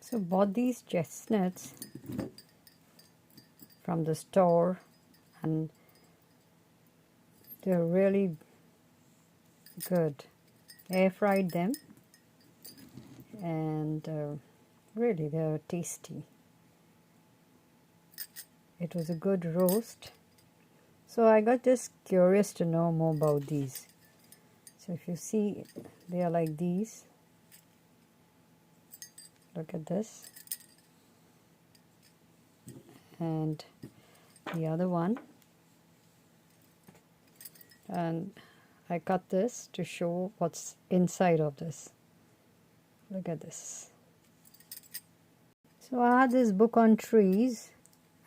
So bought these chestnuts from the store, and they're really good. Air fried them, and really they're tasty. It was a good roast. So I got just curious to know more about these. So if you see, they are like these. Look at this. And the other one. And I cut this to show what's inside of this. Look at this. So I had this book on trees,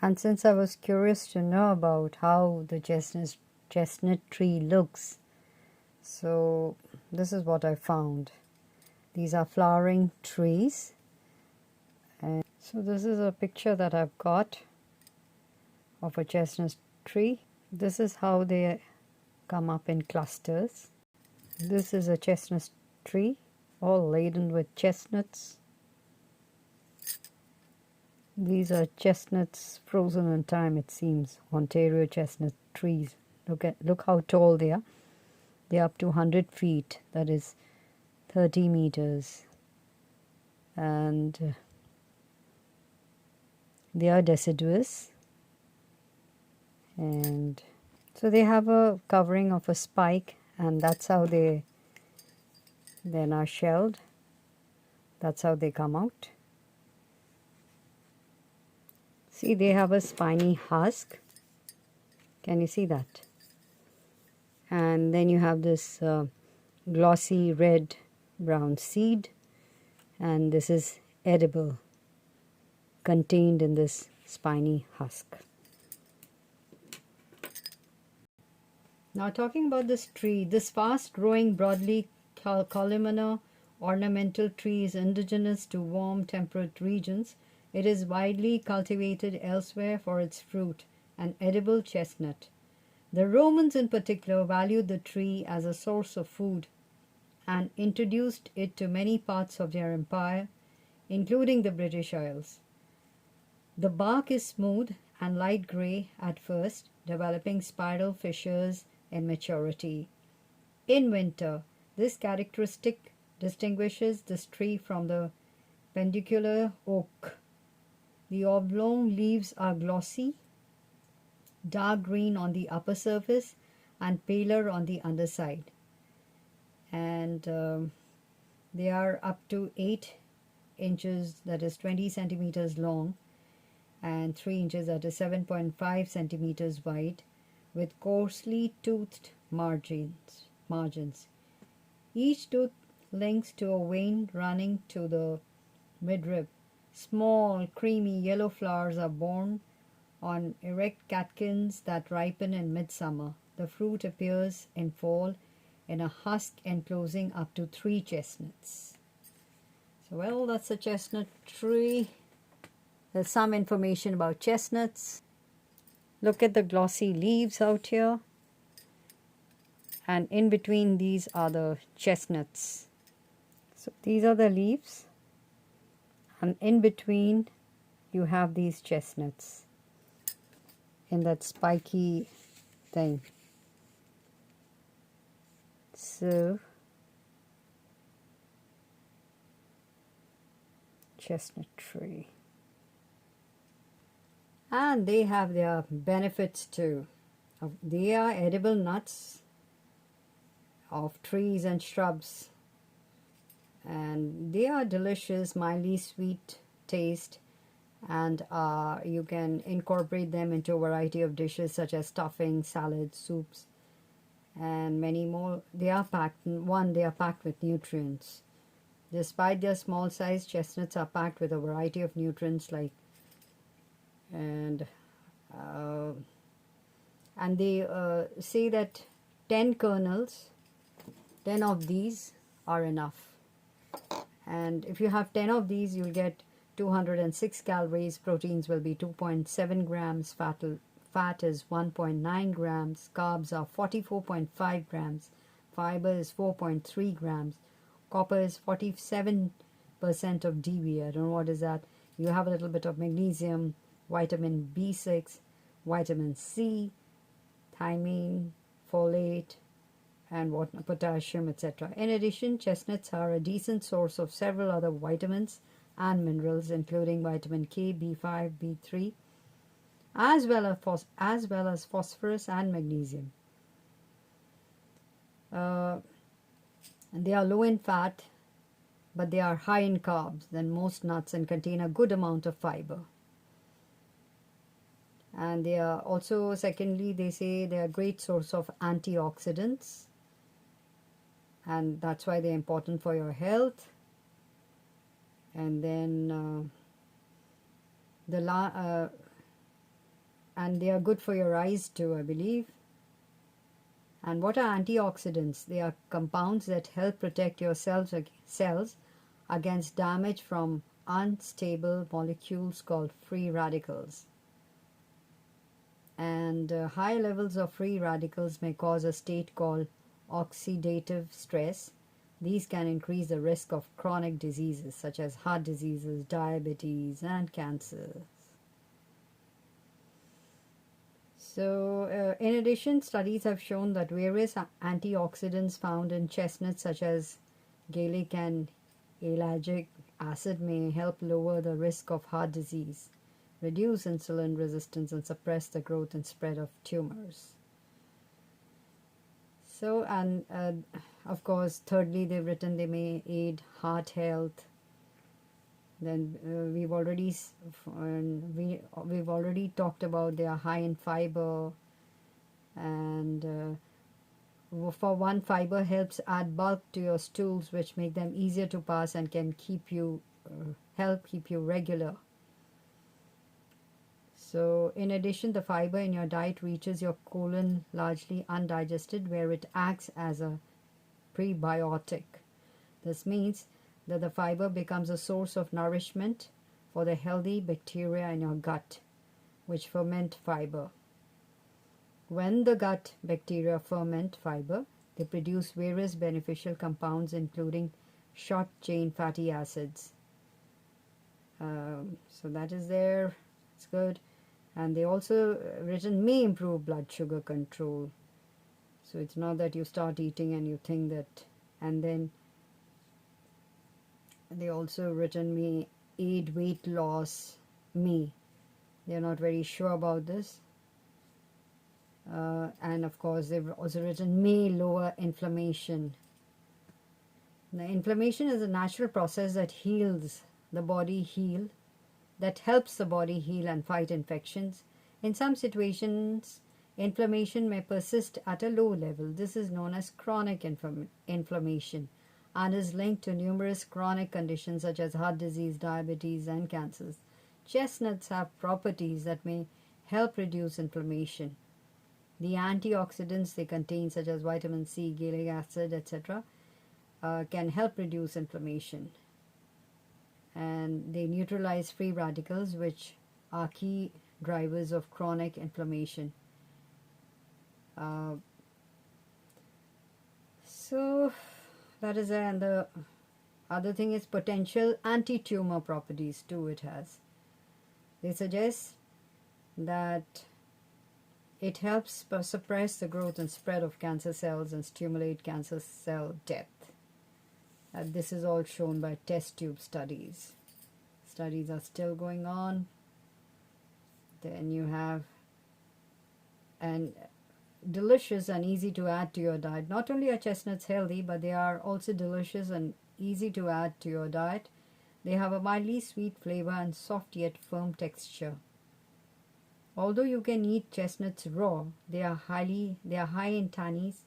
and since I was curious to know about how the chestnut tree looks, so this is what I found. These are flowering trees. And so this is a picture that I've got of a chestnut tree. This is how they come up in clusters. This is a chestnut tree, all laden with chestnuts. These are chestnuts frozen in time, it seems. Ontario chestnut trees. Look how tall they are. They're up to 100 feet. That is 30 meters. And they are deciduous. And so they have a covering of a spike, and that's how they're now shelled. That's how they come out. See, they have a spiny husk. Can you see that? And then you have this glossy red brown seed, and this is edible, contained in this spiny husk. Now talking about this tree, this fast-growing, broadly columnar ornamental tree is indigenous to warm temperate regions. It is widely cultivated elsewhere for its fruit, an edible chestnut. The Romans in particular valued the tree as a source of food and introduced it to many parts of their empire, including the British Isles. The bark is smooth and light gray at first, developing spiral fissures in maturity. In winter, this characteristic distinguishes this tree from the pendular oak. The oblong leaves are glossy, dark green on the upper surface and paler on the underside. And they are up to 8 inches, that is 20 centimeters long, and 3 inches, that is 7.5 centimeters wide, with coarsely toothed margins. Each tooth links to a vein running to the midrib. Small, creamy yellow flowers are borne on erect catkins that ripen in midsummer. The fruit appears in fall in a husk enclosing up to 3 chestnuts. So, well, that's a chestnut tree. There's some information about chestnuts. Look at the glossy leaves out here. And in between these are the chestnuts. So these are the leaves. And in between you have these chestnuts in that spiky thing. So chestnut tree. And they have their benefits too. They are edible nuts of trees and shrubs, and they are delicious, mildly sweet taste, and you can incorporate them into a variety of dishes such as stuffing, salads, soups, and many more. They are packed with nutrients. Despite their small size, chestnuts are packed with a variety of nutrients and they say that 10 kernels, 10 of these are enough. And if you have 10 of these, you'll get 206 calories. Proteins will be 2.7 grams. Fat is 1.9 grams. Carbs are 44.5 grams. Fiber is 4.3 grams. Copper is 47 percent of DB. I don't know what is that. You have a little bit of magnesium, vitamin B6, vitamin C, thiamine, folate, and potassium, etc. In addition, chestnuts are a decent source of several other vitamins and minerals, including vitamin K, B5, B3, as well as phosphorus and magnesium. They are low in fat, but they are high in carbs than most nuts and contain a good amount of fiber. And they are also, secondly, they say they are a great source of antioxidants, and that's why they're important for your health. And then and they are good for your eyes too, I believe. And what are antioxidants? They are compounds that help protect your cells against damage from unstable molecules called free radicals. And high levels of free radicals may cause a state called oxidative stress. These can increase the risk of chronic diseases such as heart diseases, diabetes, and cancers. So, in addition, studies have shown that various antioxidants found in chestnuts, such as gallic and ellagic acid, may help lower the risk of heart disease, reduce insulin resistance, and suppress the growth and spread of tumors. So, and of course, thirdly, they've written they may aid heart health. Then we've already talked about they are high in fiber, and for one, fiber helps add bulk to your stools, which make them easier to pass and can help keep you regular. So, in addition, the fiber in your diet reaches your colon largely undigested, where it acts as a prebiotic. This means that the fiber becomes a source of nourishment for the healthy bacteria in your gut, which ferment fiber. When the gut bacteria ferment fiber, they produce various beneficial compounds, including short-chain fatty acids. So that is there. It's good. And they also written may improve blood sugar control. So it's not that you start eating and you think that, and then they also written may aid weight loss. They're not very sure about this. And of course they've also written may lower inflammation. Now, inflammation is a natural process that helps the body heal and fight infections. In some situations, inflammation may persist at a low level. This is known as chronic inflammation and is linked to numerous chronic conditions such as heart disease, diabetes, and cancers. Chestnuts have properties that may help reduce inflammation. The antioxidants they contain, such as vitamin C, gallic acid, etc., can help reduce inflammation. And they neutralize free radicals, which are key drivers of chronic inflammation. So that is there. And the other thing is potential anti-tumor properties too it has. They suggest that it helps suppress the growth and spread of cancer cells and stimulate cancer cell death. This is all shown by test tube studies. Studies are still going on. Then you have, and delicious and easy to add to your diet. Not only are chestnuts healthy, but they are also delicious and easy to add to your diet. They have a mildly sweet flavor and soft yet firm texture. Although you can eat chestnuts raw, they are high in tannins,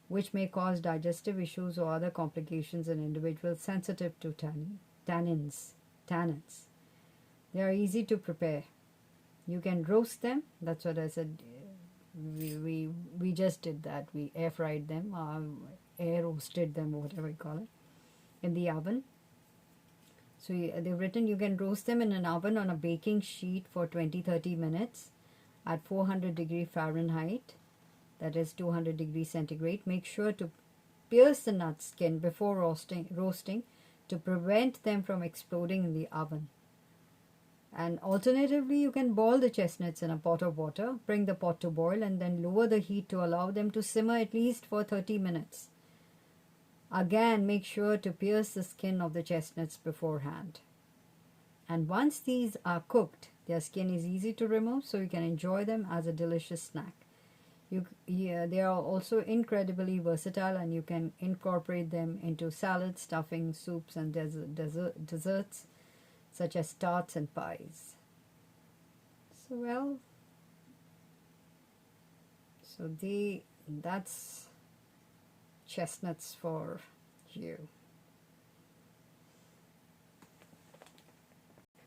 which may cause digestive issues or other complications in individuals sensitive to tannins. They are easy to prepare. You can roast them. That's what I said. We just did that. We air fried them, air roasted them, whatever you call it, in the oven. So they've written you can roast them in an oven on a baking sheet for 20-30 minutes at 400 degree Fahrenheit, that is 200 degrees centigrade. Make sure to pierce the nut skin before roasting to prevent them from exploding in the oven. And alternatively, you can boil the chestnuts in a pot of water, bring the pot to boil, and then lower the heat to allow them to simmer at least for 30 minutes. Again, make sure to pierce the skin of the chestnuts beforehand. And once these are cooked, their skin is easy to remove, so you can enjoy them as a delicious snack. They are also incredibly versatile, and you can incorporate them into salads, stuffing, soups, and desserts such as tarts and pies. So that's chestnuts for you.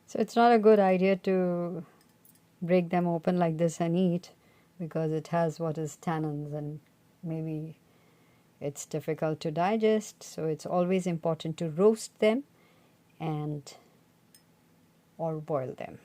So it's not a good idea to break them open like this and eat, because it has what is tannins, and maybe it's difficult to digest. So it's always important to roast them and or boil them.